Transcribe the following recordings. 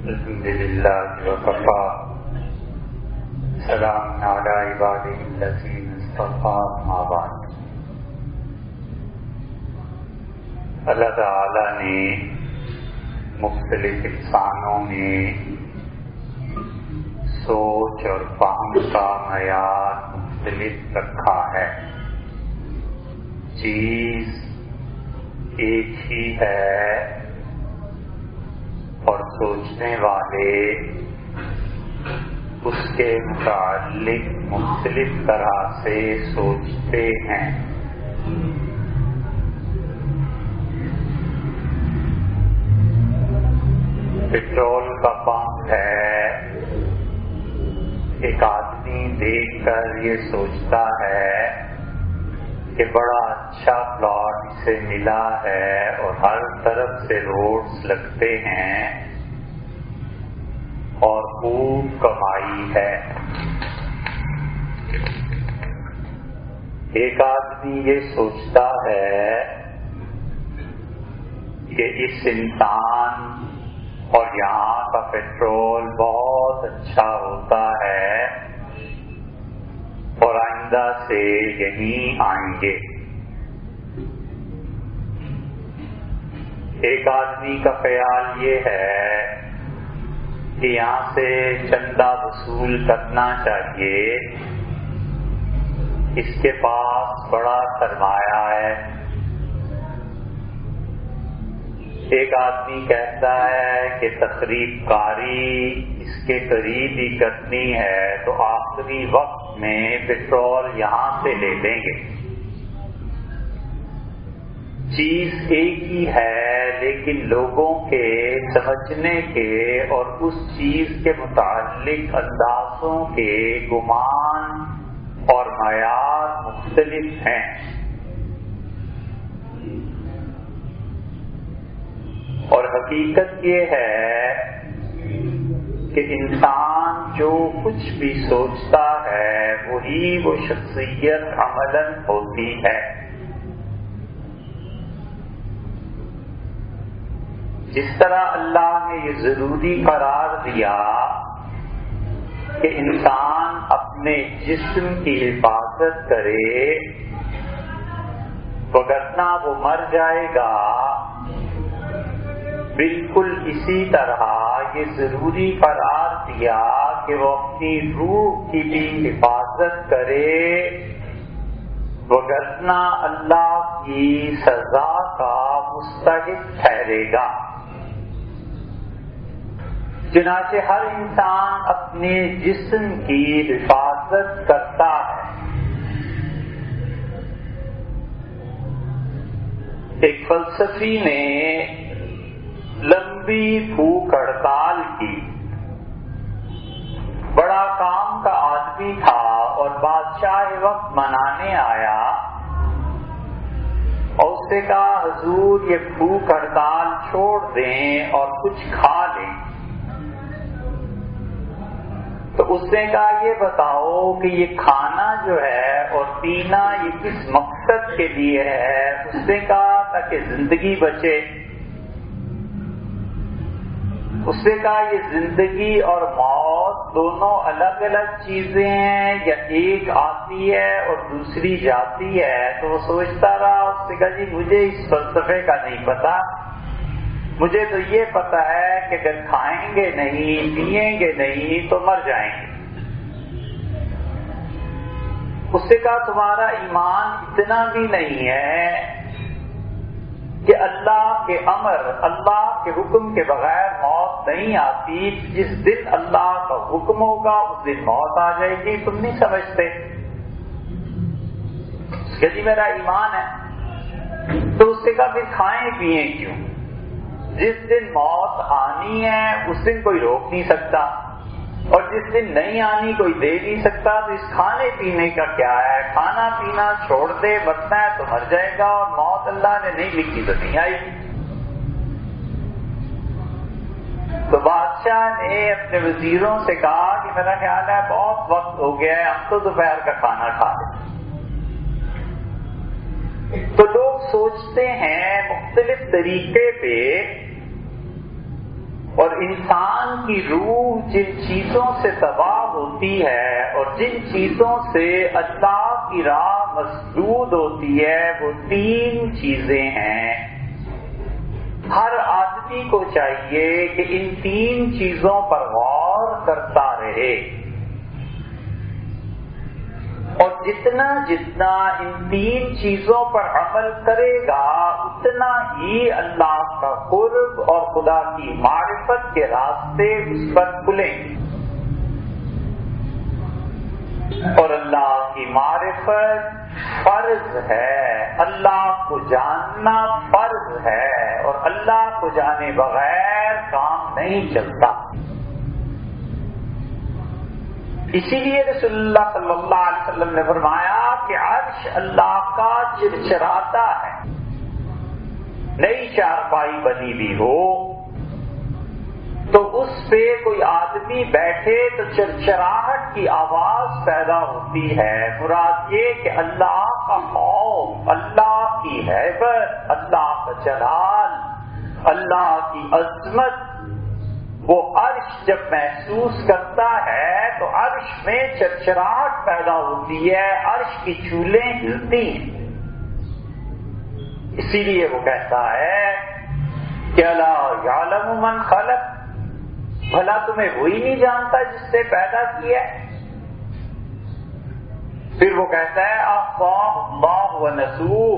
الحمدللہ وکفا سلام علی عبادہ الذین اصطفیٰ اما بعد۔ اللہ تعالی نے مختلف انسانوں میں سوچ اور فہم کا معیار مختلف رکھا ہے۔ چیز ایک ہی ہے اور سوچنے والے اس کے متعلق مختلف طرح سے سوچتے ہیں۔ پٹرول کا پمپ ہے، ایک آدمی دیکھ کر یہ سوچتا ہے کہ بڑا اچھا پلاٹ اسے ملا ہے اور ہر طرف سے روڈز لگتے ہیں اور خوب کمائی ہے۔ ایک آدمی یہ سوچتا ہے کہ اس انسان اور یہاں کا پیٹرول بہت اچھا ہوتا ہے اور آئندہ سے یہیں آئیں گے۔ ایک آدمی کا خیال یہ ہے کہ یہاں سے چندہ وصول کرنا چاہیے، اس کے پاس بڑا سرمایہ ہے۔ ایک آدمی کہتا ہے کہ تقریب کاری اس کے قریب ہی کرنی ہے تو آخری وقت میں پیٹرول یہاں سے لے لیں گے۔ چیز ایک ہی ہے لیکن لوگوں کے سمجھنے کے اور اس چیز کے متعلق اندازوں کے گمان اور معیار مختلف ہیں۔ اور حقیقت یہ ہے کہ انسان جو کچھ بھی سوچتا ہے وہی وہ شخصیت عملاً ہوتی ہے۔ جس طرح اللہ نے یہ ضروری قرار دیا کہ انسان اپنے جسم کی حفاظت کرے وگرنہ وہ مر جائے گا، بالکل اسی طرح یہ ضروری قرار دیا کہ وہ اپنی روح کی بھی حفاظت کرے وگرنہ اللہ کی سزا کا مستحق ٹھہرے گا۔ چنانچہ ہر انسان اپنے جسم کی حفاظت کرتا ہے۔ ایک فلسفی نے لمبی بھوک ہڑتال کی، بڑا کام کا آدمی تھا اور بادشاہ وقت منانے آیا اور اس سے کہا حضور یہ بھوک ہڑتال چھوڑ دیں اور کچھ کھا لیں۔ تو اس نے کہا یہ بتاؤ کہ یہ کھانا جو ہے اور پینا یہ کس مقصد کے لیے ہے؟ اس نے کہا تاکہ زندگی بچے۔ اس نے کہا یہ زندگی اور موت دونوں الگ الگ چیزیں ہیں یا ایک آتی ہے اور دوسری جاتی ہے؟ تو وہ سوچتا رہا۔ اس نے کہا جی مجھے اس فلسفے کا نہیں پتا، مجھے تو یہ پتا ہے کہ اگر کھائیں گے نہیں پیئیں گے نہیں تو مر جائیں گے۔ اس نے کہا تمہارا ایمان اتنا بھی نہیں ہے کہ اللہ کے امر، اللہ کے حکم کے بغیر موت نہیں آتی، جس دن اللہ کا حکم ہوگا اس دن موت آ جائے گی، تم نہیں سمجھتے؟ کہ جی میرا ایمان ہے۔ تو اس نے کہا پھر کھائیں پیئیں کیوں؟ جس دن موت آنی ہے اس دن کوئی روک نہیں سکتا اور جس دن نہیں آنی کوئی دے نہیں سکتا، تو اس کھانے پینے کا کیا ہے؟ کھانا پینا چھوڑ دے، مرنا ہے تو مر جائے گا اور موت اللہ نے نہیں لکھی تو نہیں آئی۔ تو بادشاہ نے اپنے وزیروں سے کہا کہ میرا خیال ہے بہت وقت ہو گیا ہے، ہم تو دوپہر کا کھانا کھا لیں۔ تو لوگ سوچتے ہیں مختلف طریقے پہ اور انسان کی روح جن چیزوں سے تباہ ہوتی ہے اور جن چیزوں سے اللہ کی راہ مسدود ہوتی ہے وہ 3 چیزیں ہیں۔ ہر آدمی کو چاہیے کہ ان 3 چیزوں پر غور کرتا رہے، اور جتنا جتنا ان 3 چیزوں پر عمل کرے گا اتنا ہی اللہ کا قرب اور خدا کی معرفت کے راستے اس پر کھلیں گے۔ اور اللہ کی معرفت فرض ہے، اللہ کو جاننا فرض ہے، اور اللہ کو جانے بغیر کام نہیں چلتا۔ اسی لیے رسول اللہ صلی اللہ علیہ وسلم نے فرمایا کہ عرش اللہ کا چرچراتا ہے، نئی چارپائی بنی بھی ہو تو اس پہ کوئی آدمی بیٹھے تو چرچراہٹ کی آواز پیدا ہوتی ہے۔ مراد یہ کہ اللہ کا خوف، اللہ کی ہیبت، اللہ کا جلال، اللہ کی عظمت وہ عرش جب محسوس کرتا ہے تو عرش میں چرچراہٹ پیدا ہوتی ہے، عرش کی چولیں ہلتی ہیں۔ اسی لیے وہ کہتا ہے کہ الا یعلم من خلق، بھلا تمہیں وہی نہیں جانتا جس سے پیدا کیا ہے؟ پھر وہ کہتا ہے احصاہ اللہ ونسوہ،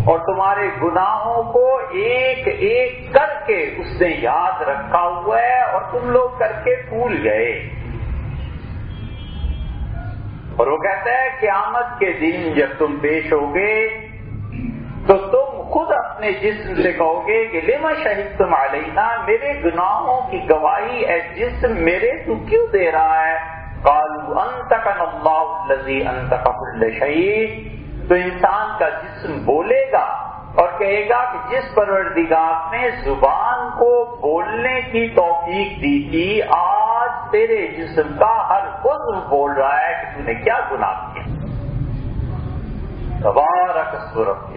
اور تمہارے گناہوں کو ایک ایک کر کے اس نے یاد رکھا ہوا ہے اور تم لوگ کر کے بھول گئے۔ اور وہ کہتا ہے قیامت کے دن جب تم پیش ہوگے تو تم خود اپنے جسم سے کہو گے کہ لما شہدتم علینا، میرے گناہوں کی گواہی اے جسم میرے تو کیوں دے رہا ہے؟ قالوا انطقنا اللہ الذی انطق کل شیء، تو انسان کا جسم بولے گا اور کہے گا کہ جس پروردگار نے زبان کو بولنے کی توفیق دی تھی، آج تیرے جسم کا ہر عضو بول رہا ہے کہ تو نے کیا گناہ کیا۔ تبارک اسم ربک،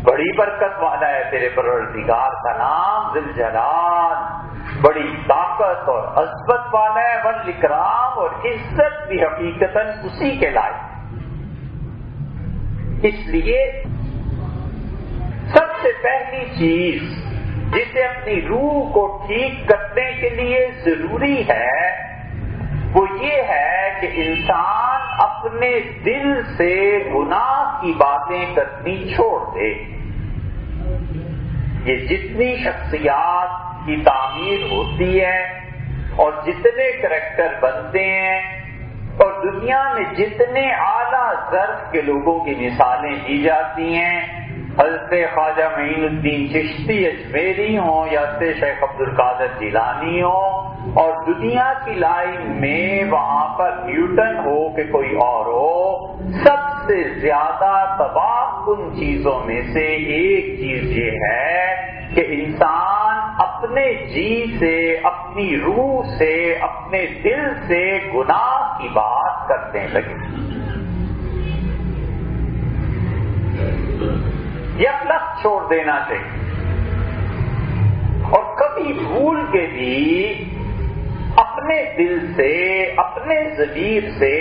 بڑی برکت والا ہے تیرے پروردگار کا نام، ذی الجلال، بڑی طاقت اور عظمت والا ہے، والاکرام، اور عزت بھی حقیقتاً اسی کے لائق۔ اس لیے سب سے پہلی چیز جسے اپنی روح کو ٹھیک کرنے کے لیے ضروری ہے وہ یہ ہے کہ انسان اپنے دل سے گناہ کی باتیں کرنی چھوڑ دے۔ یہ جتنی شخصیات کی تعمیر ہوتی ہے اور جتنے کریکٹر بنتے ہیں اور دنیا میں جتنے اعلیٰ ظرف کے لوگوں کی مثالیں دی جاتی ہیں، حضرت خواجہ معین الدین چشتی اجمیری ہوں یا حضرت شیخ عبد القادر جیلانی ہوں، اور دنیا کی لائن میں وہاں پر نیوٹن ہو کہ کوئی اور ہو، سب سے زیادہ تباہ کن چیزوں میں سے ایک چیز یہ ہے کہ انسان اپنے جی سے، اپنی روح سے، اپنے دل سے گناہ کی بات کرنے لگے۔ یہ لفظ چھوڑ دینا چاہیے، اور کبھی بھول کے بھی اپنے دل سے، اپنے ضمیر سے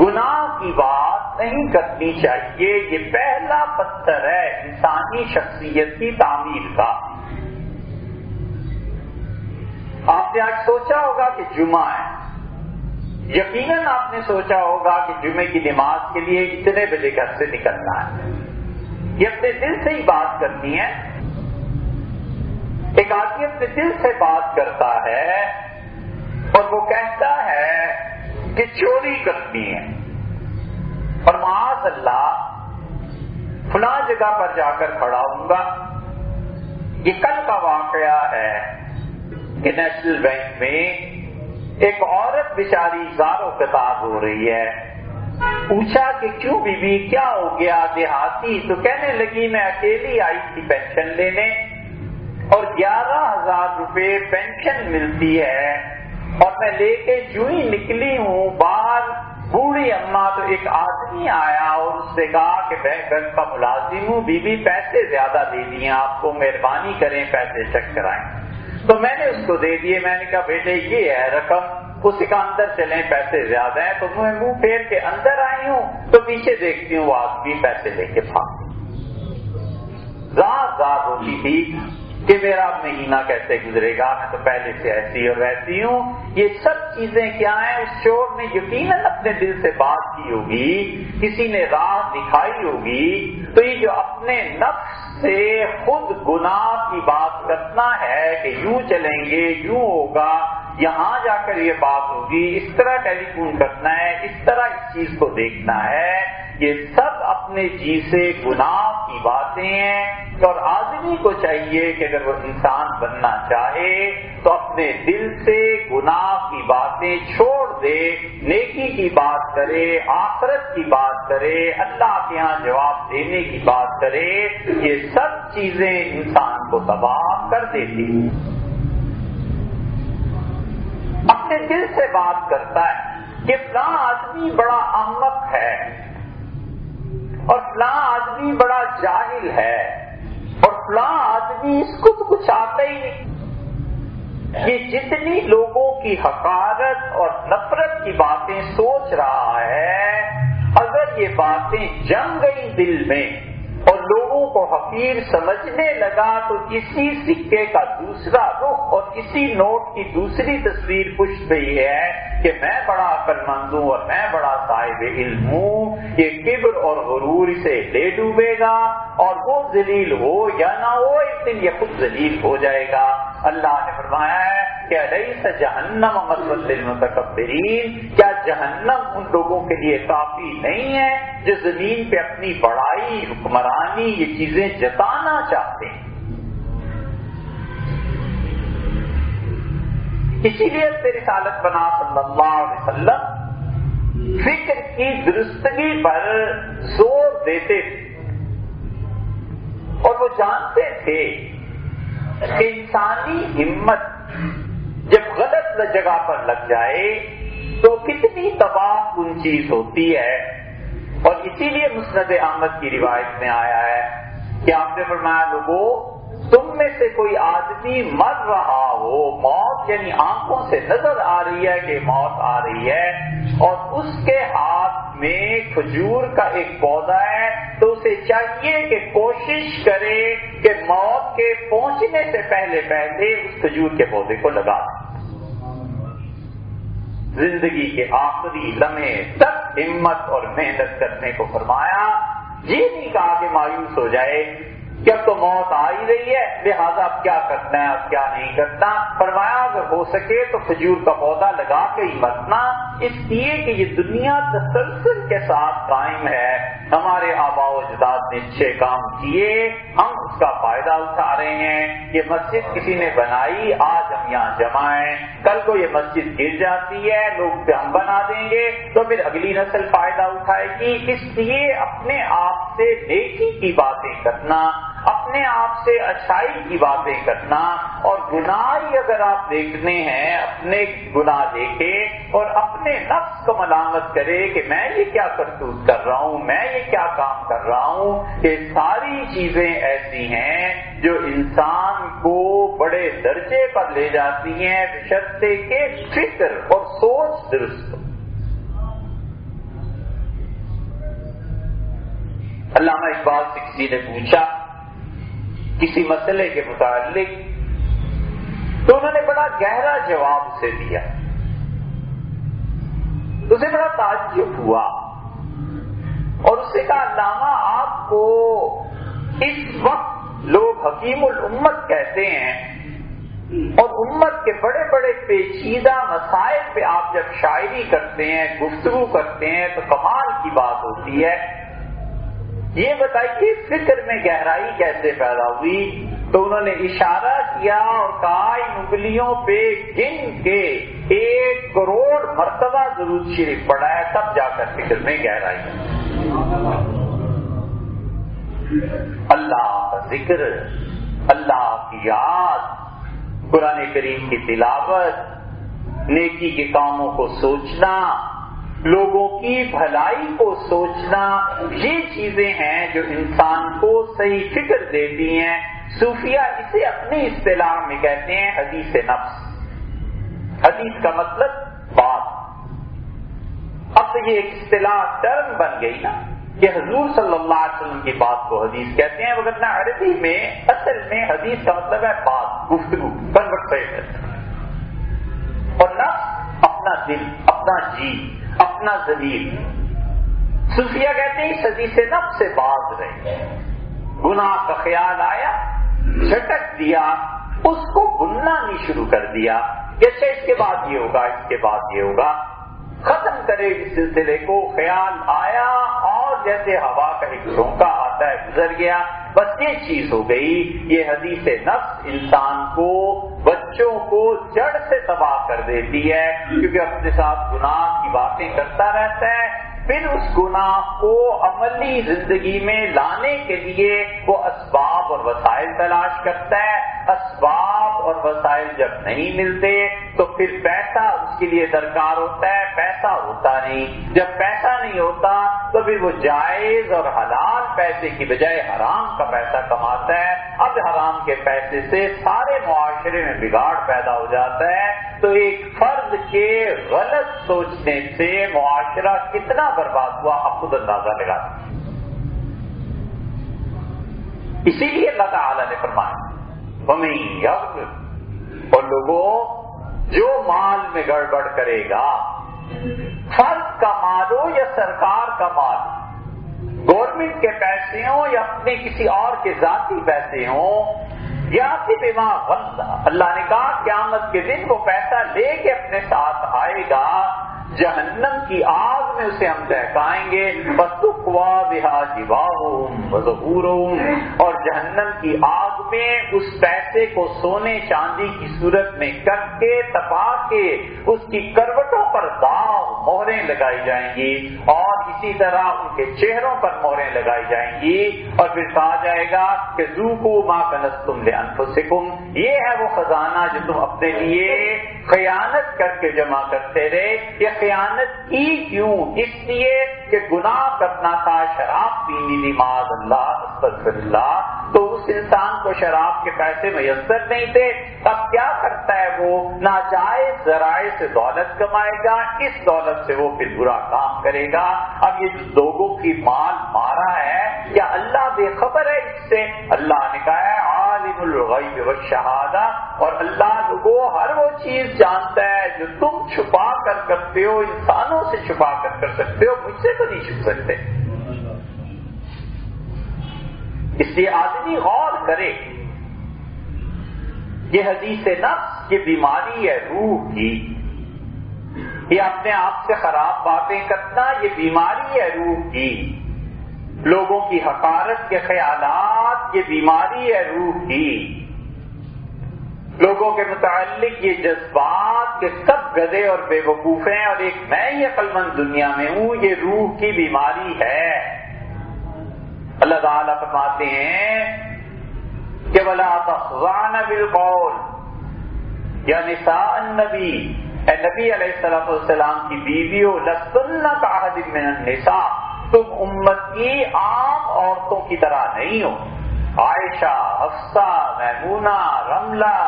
گناہ کی بات نہیں کرنی چاہیے۔ یہ پہلا پتھر ہے انسانی شخصیت کی تعمیر کا۔ آپ نے آج سوچا ہوگا کہ جمعہ ہے، یقیناً آپ نے سوچا ہوگا کہ جمعے کی نماز کے لیے اتنے بجے گھر سے نکلنا ہے۔ یہ اپنے دل سے ہی بات کرنی ہے۔ ایک آدمی اپنے دل سے بات کرتا ہے اور وہ کہتا ہے کہ چوری کرنی ہے، اور معاذ اللہ فلاں جگہ پر جا کر کھڑا ہوں گا۔ یہ کل کا واقعہ ہے کہ نیشنل بینک میں ایک عورت بیچاری زار و قطار ہو رہی ہے۔ پوچھا کہ کیوں بی بی کیا ہو گیا؟ دیہاتی، تو کہنے لگی میں اکیلی آئی تھی پینشن لینے، اور 11,000 روپے پینشن ملتی ہے، اور میں لے کے جو ہی نکلی ہوں باہر بوڑھی اماں تو ایک آدمی آیا اور اس سے کہا کہ میں بینک کا ملازم ہوں، بیوی پیسے زیادہ دے دیے آپ کو، مہربانی کریں پیسے چیک کرائیں۔ تو میں نے اس کو دے دیے، میں نے کہا بیٹے یہ ہے رقم، اسی کا اندر چلیں پیسے زیادہ ہیں۔ تو میں منہ پھیر کے اندر آئی ہوں تو پیچھے دیکھتی ہوں وہ آدمی پیسے لے کے بھاگ زار ہوتی تھی کہ میرا مہینہ کیسے گزرے گا، میں تو پہلے سے ایسی اور ویسی ہوں۔ یہ سب چیزیں کیا ہیں؟ اس چور نے یقیناً اپنے دل سے بات کی ہوگی، کسی نے راہ دکھائی ہوگی۔ تو یہ جو اپنے نفس سے خود گناہ کی بات کرنا ہے کہ یوں چلیں گے، یوں ہوگا، یہاں جا کر یہ بات ہوگی، اس طرح ٹیلی فون کرنا ہے، اس طرح اس چیز کو دیکھنا ہے، یہ سب اپنے جی سے گناہ کی باتیں ہیں۔ اور آدمی کو چاہیے کہ اگر وہ انسان بننا چاہے تو اپنے دل سے گناہ کی باتیں چھوڑ دے، نیکی کی بات کرے، آخرت کی بات کرے، اللہ کے ہاں جواب دینے کی بات کرے۔ یہ سب چیزیں انسان کو تباہ کر دیتی ہیں۔ اپنے دل سے بات کرتا ہے کہ فلاں آدمی بڑا احمق ہے اور فلاں آدمی بڑا جاہل ہے اور فلاں آدمی اس کو تو کچھ آتا ہی نہیں۔ یہ جتنی لوگوں کی حقارت اور نفرت کی باتیں سوچ رہا ہے، اگر یہ باتیں جم گئی دل میں اور لوگوں کو حقیر سمجھنے لگا تو اسی سکے کا دوسرا رخ اور اسی نوٹ کی دوسری تصویر پشت پہ یہ ہے کہ میں بڑا عقل مند ہوں اور میں بڑا صاحب علم ہوں۔ یہ کبر اور غرور اسے لے ڈوبے گا اور وہ ذلیل ہو یا نہ ہو، ایک دن یہ خود ذلیل ہو جائے گا۔ اللہ نے فرمایا ہے کہ الیس جہنم مثوی للمتکبرین، کیا جہنم ان لوگوں کے لیے کافی نہیں ہے جو زمین پہ اپنی بڑائی، حکمرانی، یہ چیزیں جتانا چاہتے ہیں۔ اسی لیے رسالت بنا صلی اللہ علیہ وسلم فکر کی درستگی پر زور دیتے تھے اور وہ جانتے تھے کہ انسانی ہمت جب غلط جگہ پر لگ جائے تو کتنی تباہ کن چیز ہوتی ہے۔ اور اسی لیے مسند احمد کی روایت میں آیا ہے کہ آپ نے فرمایا لوگوں تم میں سے کوئی آدمی مر رہا ہو، موت یعنی آنکھوں سے نظر آ رہی ہے کہ موت آ رہی ہے، اور اس کے ہاتھ میں کھجور کا ایک پودا ہے تو اسے چاہیے کہ کوشش کرے کہ موت کے پہنچنے سے پہلے پہلے اس کھجور کے پودے کو لگا دے۔ زندگی کے آخری لمحے تک ہمت اور محنت کرنے کو فرمایا۔ یہ نہیں کہا کہ مایوس ہو جائے کہ اب تو موت آ ہی رہی ہے لہذا اب کیا کرنا ہے اب کیا نہیں کرنا۔ فرمایا اگر ہو سکے تو کھجور کا پودا لگا کے ہی مرنا، اس لیے کہ یہ دنیا تسلسل کے ساتھ قائم ہے، ہمارے آباء و اجداد نے اچھے کام کیے، ہم اس کا فائدہ اٹھا رہے ہیں۔ یہ مسجد کسی نے بنائی، آج ہم یہاں جمع ہیں، کل کو یہ مسجد گر جاتی ہے، لوگ ہم بنا دیں گے تو پھر اگلی نسل فائدہ اٹھائے گی۔ اس لیے اپنے آپ سے نیکی کی باتیں کرنا، اپنے آپ سے اچھائی کی باتیں کرنا، اور گناہ ہی اگر آپ دیکھنے ہیں اپنے گناہ دیکھے اور اپنے نفس کو ملامت کرے کہ میں یہ کیا کرتوت کر رہا ہوں، میں یہ کیا کام کر رہا ہوں۔ یہ ساری چیزیں ایسی ہیں جو انسان کو بڑے درجے پر لے جاتی ہیں بشرطے کہ فکر اور سوچ درست ہو۔ علامہ اقبال سے کسی نے پوچھا کسی مسئلے کے متعلق تو انہوں نے بڑا گہرا جواب اسے دیا، اسے بڑا تعجب ہوا اور اس سے کہا علامہ آپ کو اس وقت لوگ حکیم الامت کہتے ہیں اور امت کے بڑے بڑے پیچیدہ مسائل پہ آپ جب شاعری کرتے ہیں، گفتگو کرتے ہیں تو کمال کی بات ہوتی ہے، یہ بتائیے فکر میں گہرائی کیسے پیدا ہوئی؟ تو انہوں نے اشارہ کیا اور کہا ان انگلیوں پہ گن کے 1 کروڑ مرتبہ درود شریف پڑھا ہے تب جا کر فکر میں گہرائی۔ اللہ کا ذکر، اللہ کی یاد، قرآن کریم کی تلاوت، نیکی کے کاموں کو سوچنا، لوگوں کی بھلائی کو سوچنا، یہ چیزیں ہیں جو انسان کو صحیح فکر دیتی ہیں۔ صوفیہ اسے اپنی اصطلاح میں کہتے ہیں حدیث نفس۔ حدیث کا مطلب بات۔ اب تو یہ ایک اصطلاح ٹرم بن گئی نا کہ حضور صلی اللہ علیہ وسلم کی بات کو حدیث کہتے ہیں، وگرنہ عربی میں اصل میں حدیث کا مطلب ہے بات، گفتگو، کنورسیشن۔ اور نفس اپنا دل، اپنا جی، اپنا ضمیر۔ صوفیہ کہتے ہیں اس حدیث نفس سے باز رہے، گناہ کا خیال آیا جھٹک دیا، اس کو گننا نہیں شروع کر دیا کہ اچھا اس کے بعد یہ ہوگا، اس کے بعد یہ ہوگا، ختم کرے اس سلسلے کو۔ خیال آیا اور جیسے ہوا کا ایک جھونکا آتا ہے گزر گیا، بس یہ چیز ہو گئی۔ یہ حدیث نفس انسان کو، بچوں کو جڑ سے تباہ کر دیتی ہے، کیونکہ اپنے ساتھ گناہ کی باتیں کرتا رہتا ہے۔ پھر اس گناہ کو عملی زندگی میں لانے کے لیے وہ اسباب اور وسائل تلاش کرتا ہے۔ اسباب اور وسائل جب نہیں ملتے تو پھر پیسہ اس کے لیے درکار ہوتا ہے، پیسہ ہوتا نہیں۔ جب پیسہ نہیں ہوتا تو پھر وہ جائز اور حلال پیسے کی بجائے حرام کا پیسہ کماتا ہے۔ اب حرام کے پیسے سے سارے معاشرے میں بگاڑ پیدا ہو جاتا ہے۔ تو ایک فرد کے غلط سوچنے سے معاشرہ کتنا برباد ہوا آپ خود اندازہ لگا۔ اسی لیے اللہ تعالی نے فرمایا وَمَن يَغْفِرْ، اور لوگوں جو مال میں گڑبڑ کرے گا، فرد کا مال ہو یا سرکار کا مال، گورنمنٹ کے پیسے ہوں یا اپنے کسی اور کے ذاتی پیسے ہوں، یا بما غلط، اللہ نے کہا قیامت کے دن وہ پیسہ لے کے اپنے ساتھ آئے گا، جہنم کی آگ میں اسے ہم دہکائیں گے، فَتُقْوَى بِهَا جِبَاهُهُمْ وَظُهُورُهُمْ، اور جہنم کی آگ میں اس پیسے کو سونے چاندی کی صورت میں کٹ کے تپا کے اس کی کروٹوں پر داغ مہریں لگائی جائیں گی، اور اسی طرح ان کے چہروں پر مہریں لگائی جائیں گی، اور پھر کہا جائے گا کہ ذُوقُوا مَا كَنَزْتُمْ لِأَنفُسِكُمْ، یہ ہے وہ خزانہ جو تم اپنے لیے خیانت کر کے جمع کرتے رہے۔ یہ خیانت کی کیوں؟ اس لیے کہ گناہ کرنا تھا، شراب پینی تھی، معاذ اللہ، استغفر اللہ، تو اس انسان کو شراب کے پیسے میسر نہیں تھے۔ اب کیا کرتا ہے وہ؟ ناجائز ذرائع سے دولت کمائے گا، اس دولت سے وہ پھر برا کام کرے گا۔ اب یہ جو لوگوں کی مال مارا ہے، کیا اللہ بے خبر ہے اس سے؟ اللہ نے کہا ہے عالم الغیب والشہادہ، اور اللہ لوگوں ہر وہ چیز جانتا ہے جو تم چھپا کر کرتے ہو، انسانوں سے چھپا کر کر سکتے ہو، مجھ سے تو نہیں چھپ سکتے۔ اس لیے آدمی غور کرے، یہ حدیث نفس، یہ بیماری ہے روح کی، یہ اپنے آپ سے خراب باتیں کرنا، یہ بیماری ہے روح کی، لوگوں کی حقارت کے خیالات، یہ بیماری ہے روح کی، لوگوں کے متعلق یہ جذبات کہ سب گدھے اور بے وقوف ہیں اور ایک میں ہی عقل مند دنیا میں ہوں، یہ روح کی بیماری ہے۔ اللہ تعالیٰ فرماتے ہیں کہ وَلَا تَخْضَعْنَ بِالْقَوْلِ، یا نساء النبی، اے نبی علیہ السلام کی بیویوں، لَسْتُنَّ كَأَحَدٍ مِّنَ النِّسَاءِ، تم امت کی عام عورتوں کی طرح نہیں ہو۔ عائشہ، حفصہ، میمونہ، رملہ،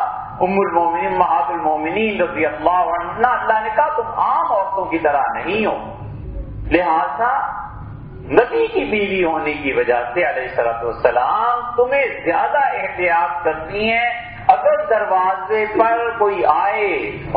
ام المومنین، امہات المومنین رضی اللہ عنہ، اللہ نے کہا تم عام عورتوں کی طرح نہیں ہو۔ لہذا نبی کی بیوی ہونے کی وجہ سے علیہ السلام تمہیں زیادہ احتیاط کرتی ہیں۔ اگر دروازے پر کوئی آئے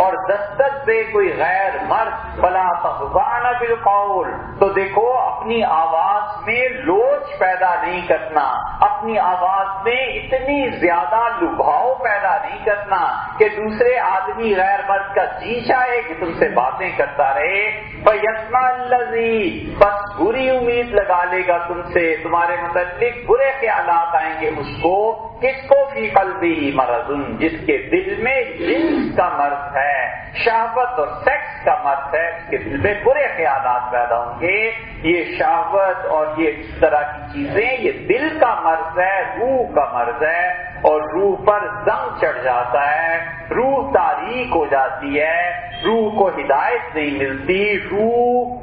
اور دستک دے کوئی غیر مرد، فلا تخضعن بالقول، تو دیکھو اپنی آواز میں لوچ پیدا نہیں کرنا، اپنی آواز میں اتنی زیادہ لبھاؤ پیدا نہیں کرنا کہ دوسرے آدمی غیر مرد کا جی چاہے کہ تم سے باتیں کرتا رہے۔ فَيَسْمَعَ الَّذِي، بس بری امید لگا لے گا تم سے، تمہارے متعلق برے خیالات آئیں گے اس کو، کس کو؟ فی قلبی مرض، جس کے دل میں جنس کا مرض ہے، شہوت اور سیکس کا مرض ہے، اس کے دل میں برے خیالات پیدا ہوں گے۔ یہ شہوت اور یہ اس طرح کی چیزیں یہ دل کا مرض ہے، روح کا مرض ہے۔ اور روح پر زنگ چڑھ جاتا ہے، روح تاریک ہو جاتی ہے، روح کو ہدایت نہیں ملتی، روح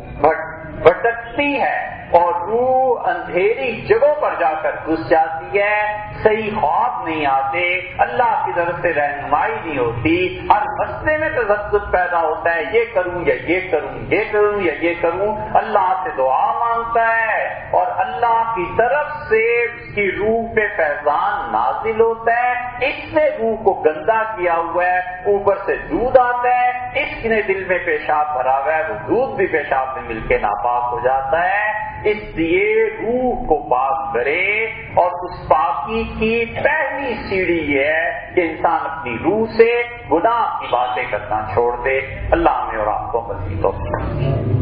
بھٹکتی ہے اور روح اندھیری جگہوں پر جا کر گھس جاتی ہے، صحیح خواب نہیں آتے، اللہ کی طرف سے رہنمائی نہیں ہوتی، ہر مسئلے میں تذبذب پیدا ہوتا ہے، یہ کروں یا یہ کروں، یہ کروں یا یہ کروں، اللہ سے دعا مانگتا ہے اور اللہ کی طرف سے اس کی روح پہ فیضان نازل ہوتا ہے، اس نے روح کو گندا کیا ہوا ہے، اوپر سے دودھ آتا ہے، اس نے دل میں پیشاب بھرا ہوا ہے، وہ دودھ بھی پیشاب میں مل کے ناپاک ہو جاتا ہے، اس لیے روح کو پاک کرے، اور اس پاکی کی پہلی سیڑھی یہ ہے کہ انسان اپنی روح سے گناہ کی باتیں کرنا چھوڑ دے۔ اللہ ہمیں اور آپ کو مزید توفیق دے۔